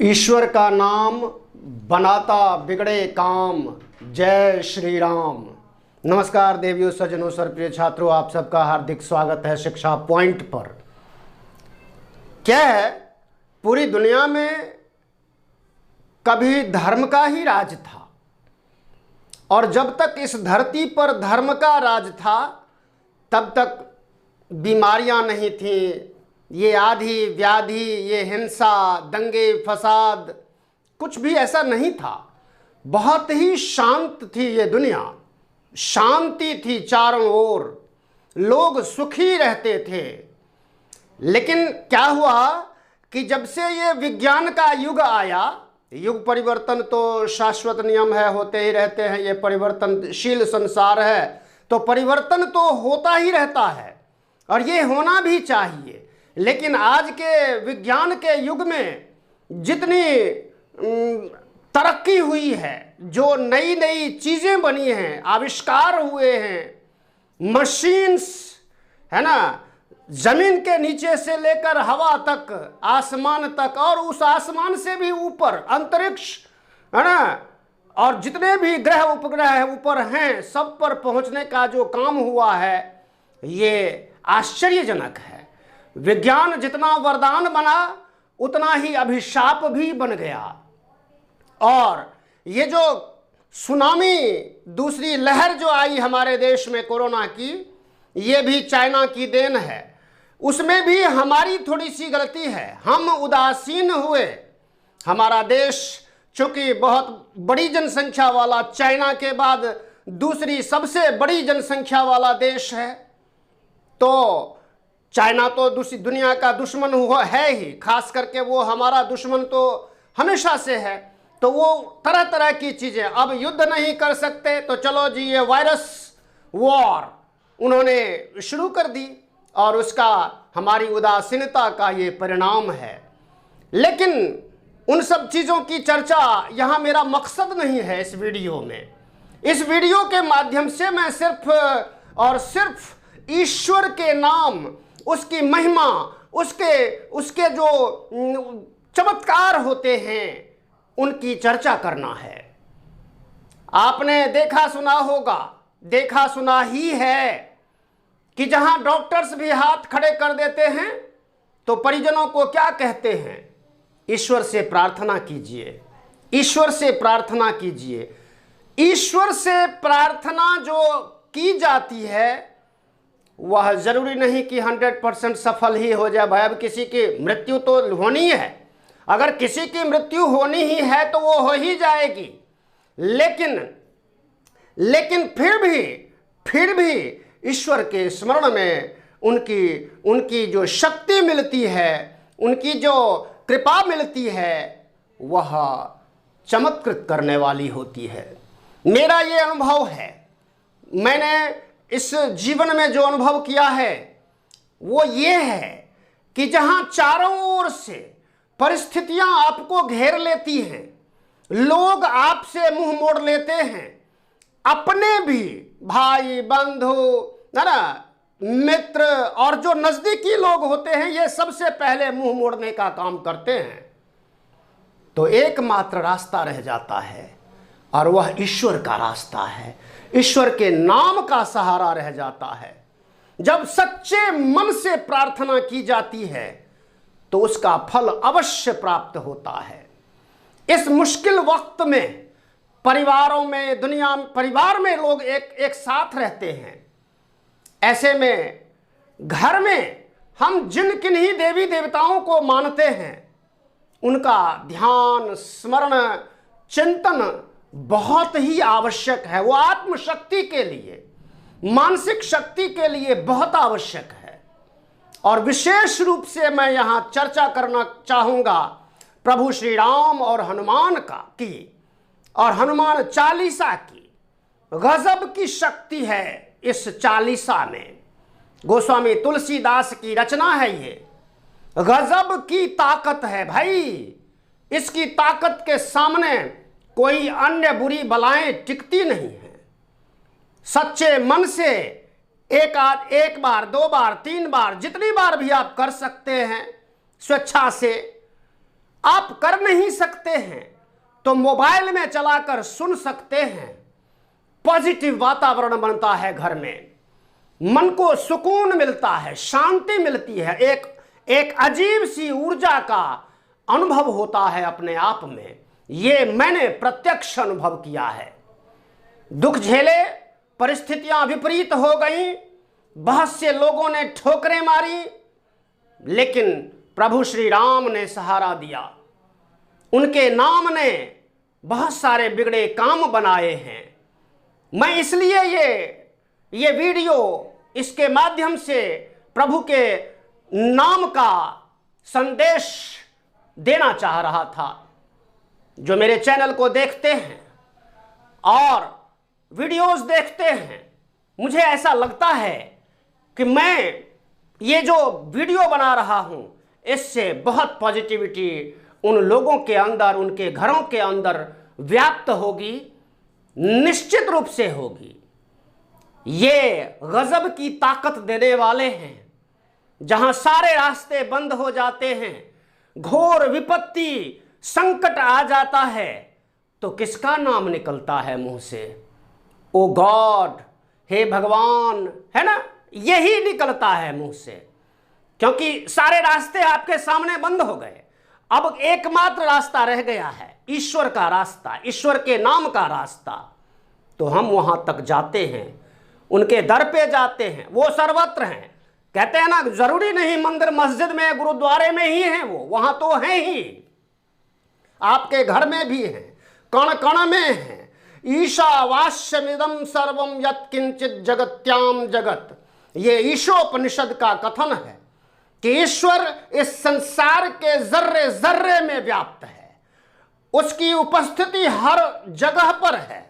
ईश्वर का नाम बनाता बिगड़े काम। जय श्री राम। नमस्कार देवियों, सज्जनों, सर्वप्रिय छात्रों, आप सबका हार्दिक स्वागत है शिक्षा पॉइंट पर। क्या है, पूरी दुनिया में कभी धर्म का ही राज था और जब तक इस धरती पर धर्म का राज था तब तक बीमारियां नहीं थीं, ये आधी व्याधि, ये हिंसा, दंगे फसाद, कुछ भी ऐसा नहीं था। बहुत ही शांत थी ये दुनिया, शांति थी चारों ओर, लोग सुखी रहते थे। लेकिन क्या हुआ कि जब से ये विज्ञान का युग आया, युग परिवर्तन तो शाश्वत नियम है, होते ही रहते हैं, ये परिवर्तनशील संसार है, तो परिवर्तन तो होता ही रहता है और ये होना भी चाहिए। लेकिन आज के विज्ञान के युग में जितनी तरक्की हुई है, जो नई नई चीज़ें बनी हैं, आविष्कार हुए हैं, मशीन्स है ना, जमीन के नीचे से लेकर हवा तक, आसमान तक और उस आसमान से भी ऊपर अंतरिक्ष है ना, और जितने भी ग्रह उपग्रह ऊपर हैं, सब पर पहुंचने का जो काम हुआ है ये आश्चर्यजनक है। विज्ञान जितना वरदान बना उतना ही अभिशाप भी बन गया। और ये जो सुनामी, दूसरी लहर जो आई हमारे देश में कोरोना की, ये भी चाइना की देन है। उसमें भी हमारी थोड़ी सी गलती है, हम उदासीन हुए। हमारा देश चूंकि बहुत बड़ी जनसंख्या वाला, चाइना के बाद दूसरी सबसे बड़ी जनसंख्या वाला देश है, तो चाइना तो दूसरी दुनिया का दुश्मन हुआ है ही, खास करके वो हमारा दुश्मन तो हमेशा से है। तो वो तरह तरह की चीज़ें, अब युद्ध नहीं कर सकते तो चलो जी ये वायरस वॉर उन्होंने शुरू कर दी और उसका हमारी उदासीनता का ये परिणाम है। लेकिन उन सब चीज़ों की चर्चा यहाँ मेरा मकसद नहीं है इस वीडियो में। इस वीडियो के माध्यम से मैं सिर्फ और सिर्फ ईश्वर के नाम, उसकी महिमा, उसके जो चमत्कार होते हैं उनकी चर्चा करना है। आपने देखा सुना होगा, देखा सुना ही है कि जहां डॉक्टर्स भी हाथ खड़े कर देते हैं तो परिजनों को क्या कहते हैं? ईश्वर से प्रार्थना कीजिए, ईश्वर से प्रार्थना कीजिए। ईश्वर से प्रार्थना जो की जाती है वह जरूरी नहीं कि 100% सफल ही हो जाए। भाई, अब किसी की मृत्यु तो होनी है, अगर किसी की मृत्यु होनी ही है तो वो हो ही जाएगी। लेकिन फिर भी ईश्वर के स्मरण में उनकी जो शक्ति मिलती है, उनकी जो कृपा मिलती है, वह चमत्कृत करने वाली होती है। मेरा ये अनुभव है, मैंने इस जीवन में जो अनुभव किया है वो ये है कि जहां चारों ओर से परिस्थितियां आपको घेर लेती हैं, लोग आपसे मुंह मोड़ लेते हैं, अपने भी भाई बंधु है ना, मित्र और जो नजदीकी लोग होते हैं, ये सबसे पहले मुंह मोड़ने का काम करते हैं, तो एकमात्र रास्ता रह जाता है और वह ईश्वर का रास्ता है, ईश्वर के नाम का सहारा रह जाता है। जब सच्चे मन से प्रार्थना की जाती है तो उसका फल अवश्य प्राप्त होता है। इस मुश्किल वक्त में परिवारों में, परिवार में लोग एक साथ रहते हैं। ऐसे में घर में हम जिन किन्हीं देवी देवताओं को मानते हैं उनका ध्यान, स्मरण, चिंतन बहुत ही आवश्यक है। वो आत्मशक्ति के लिए, मानसिक शक्ति के लिए बहुत आवश्यक है। और विशेष रूप से मैं यहाँ चर्चा करना चाहूँगा प्रभु श्री राम और हनुमान की और हनुमान चालीसा की। गजब की शक्ति है इस चालीसा में, गोस्वामी तुलसीदास की रचना है ये। गजब की ताकत है भाई, इसकी ताकत के सामने कोई अन्य बुरी बलाएं टिकती नहीं है। सच्चे मन से एक बार, 2 बार, 3 बार, जितनी बार भी आप कर सकते हैं, स्वेच्छा से आप कर नहीं सकते हैं तो मोबाइल में चलाकर सुन सकते हैं। पॉजिटिव वातावरण बनता है घर में, मन को सुकून मिलता है, शांति मिलती है, एक अजीब सी ऊर्जा का अनुभव होता है अपने आप में। ये मैंने प्रत्यक्ष अनुभव किया है। दुख झेले, परिस्थितियां विपरीत हो गईं, बहुत से लोगों ने ठोकरें मारी, लेकिन प्रभु श्री राम ने सहारा दिया। उनके नाम ने बहुत सारे बिगड़े काम बनाए हैं। मैं इसलिए ये वीडियो इसके माध्यम से प्रभु के नाम का संदेश देना चाह रहा था। जो मेरे चैनल को देखते हैं और वीडियोस देखते हैं, मुझे ऐसा लगता है कि मैं ये जो वीडियो बना रहा हूं, इससे बहुत पॉजिटिविटी उन लोगों के अंदर, उनके घरों के अंदर व्याप्त होगी, निश्चित रूप से होगी। ये गजब की ताकत देने वाले हैं। जहां सारे रास्ते बंद हो जाते हैं, घोर विपत्ति संकट आ जाता है, तो किसका नाम निकलता है मुंह से? ओ गॉड, हे भगवान, है ना, यही निकलता है मुंह से। क्योंकि सारे रास्ते आपके सामने बंद हो गए। अब एकमात्र रास्ता रह गया है, ईश्वर का रास्ता, ईश्वर के नाम का रास्ता। तो हम वहां तक जाते हैं, उनके दर पे जाते हैं। वो सर्वत्र हैं। कहते हैं ना, जरूरी नहीं मंदिर मस्जिद में गुरुद्वारे में ही हैं, वो वहां तो हैं ही, आपके घर में भी हैं, कण कण में हैं। ईशावास्यमिदं सर्वं यत्किंचित जगत्याम जगत, ये ईशोपनिषद का कथन है कि ईश्वर इस संसार के जर्रे जर्रे में व्याप्त है। उसकी उपस्थिति हर जगह पर है।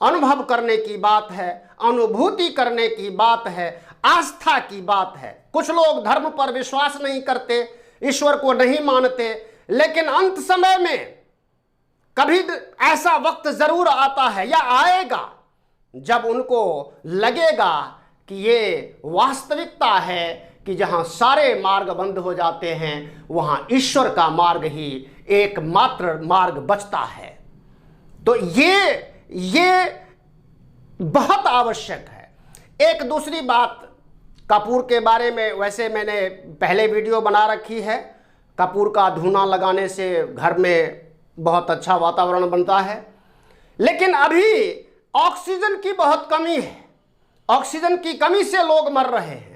अनुभव करने की बात है, अनुभूति करने की बात है, आस्था की बात है। कुछ लोग धर्म पर विश्वास नहीं करते, ईश्वर को नहीं मानते, लेकिन अंत समय में कभी ऐसा वक्त जरूर आता है या आएगा जब उनको लगेगा कि ये वास्तविकता है कि जहां सारे मार्ग बंद हो जाते हैं, वहां ईश्वर का मार्ग ही एकमात्र मार्ग बचता है। तो ये बहुत आवश्यक है। एक दूसरी बात कपूर के बारे में, वैसे मैंने पहले वीडियो बना रखी है। कपूर का धुआं लगाने से घर में बहुत अच्छा वातावरण बनता है, लेकिन अभी ऑक्सीजन की बहुत कमी है। ऑक्सीजन की कमी से लोग मर रहे हैं।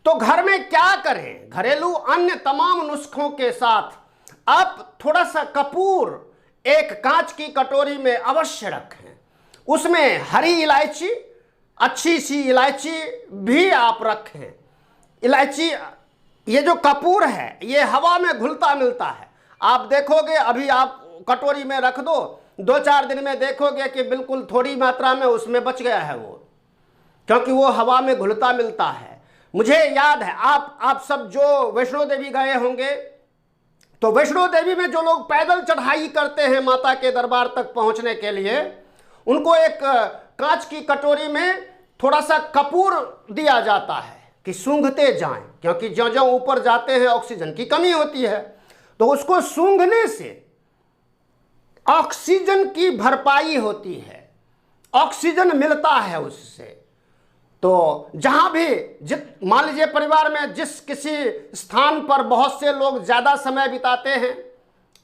तो घर में क्या करें? घरेलू अन्य तमाम नुस्खों के साथ आप थोड़ा सा कपूर एक कांच की कटोरी में अवश्य रखें। उसमें हरी इलायची, अच्छी सी इलायची भी आप रखें। इलायची, ये जो कपूर है, ये हवा में घुलता मिलता है। आप देखोगे, अभी आप कटोरी में रख दो, 2-4 दिन में देखोगे कि बिल्कुल थोड़ी मात्रा में उसमें बच गया है वो, क्योंकि वो हवा में घुलता मिलता है। मुझे याद है, आप सब जो वैष्णो देवी गए होंगे, तो वैष्णो देवी में जो लोग पैदल चढ़ाई करते हैं माता के दरबार तक पहुंचने के लिए, उनको एक कांच की कटोरी में थोड़ा सा कपूर दिया जाता है कि सूंघते जाएं, क्योंकि ज्यों-ज्यों ऊपर जाते हैं ऑक्सीजन की कमी होती है। तो उसको सूंघने से ऑक्सीजन की भरपाई होती है, ऑक्सीजन मिलता है उससे। तो जहां भी मान लीजिए परिवार में जिस किसी स्थान पर बहुत से लोग ज़्यादा समय बिताते हैं,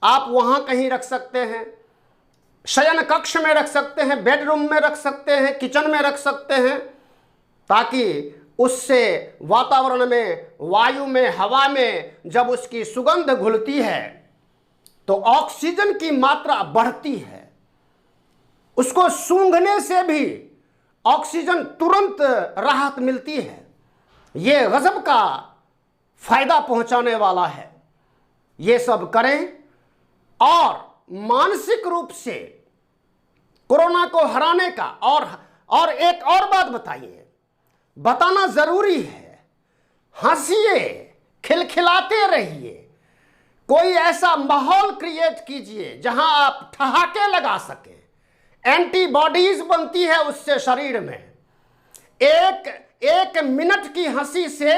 आप वहां कहीं रख सकते हैं, शयन कक्ष में रख सकते हैं, बेडरूम में रख सकते हैं, किचन में रख सकते हैं, ताकि उससे वातावरण में, वायु में, हवा में जब उसकी सुगंध घुलती है तो ऑक्सीजन की मात्रा बढ़ती है। उसको सूंघने से भी ऑक्सीजन तुरंत राहत मिलती है। ये गजब का फायदा पहुंचाने वाला है। ये सब करें और मानसिक रूप से कोरोना को हराने का और एक और बात बताना जरूरी है। हंसिए, खिलखिलाते रहिए। कोई ऐसा माहौल क्रिएट कीजिए जहां आप ठहाके लगा सकें। एंटीबॉडीज बनती है उससे शरीर में। एक मिनट की हंसी से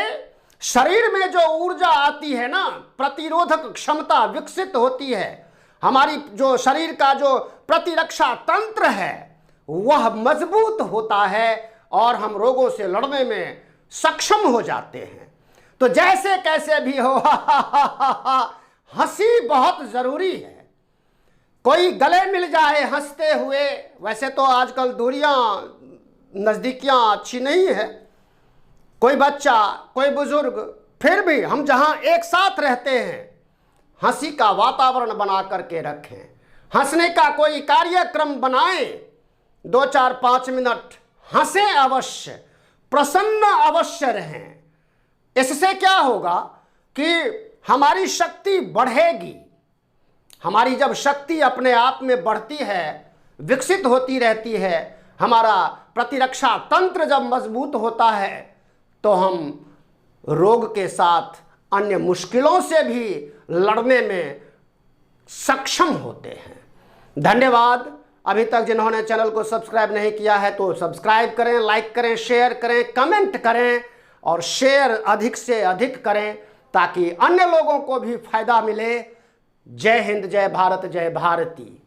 शरीर में जो ऊर्जा आती है ना, प्रतिरोधक क्षमता विकसित होती है, हमारी जो शरीर का जो प्रतिरक्षा तंत्र है वह मजबूत होता है और हम रोगों से लड़ने में सक्षम हो जाते हैं। तो जैसे कैसे भी हो हंसी बहुत जरूरी है। कोई गले मिल जाए हंसते हुए, वैसे तो आजकल दूरियां नजदीकियां अच्छी नहीं है, कोई बच्चा कोई बुजुर्ग, फिर भी हम जहां एक साथ रहते हैं हंसी का वातावरण बना करके रखें, हंसने का कोई कार्यक्रम बनाएं, 2-4-5 मिनट हंसें अवश्य, प्रसन्न अवश्य रहें। इससे क्या होगा कि हमारी शक्ति बढ़ेगी। हमारी जब शक्ति अपने आप में बढ़ती है, विकसित होती रहती है, हमारा प्रतिरक्षा तंत्र जब मजबूत होता है तो हम रोग के साथ अन्य मुश्किलों से भी लड़ने में सक्षम होते हैं। धन्यवाद। अभी तक जिन्होंने चैनल को सब्सक्राइब नहीं किया है तो सब्सक्राइब करें, लाइक करें, शेयर करें, कमेंट करें और शेयर अधिक से अधिक करें ताकि अन्य लोगों को भी फायदा मिले। जय हिंद, जय भारत, जय भारती।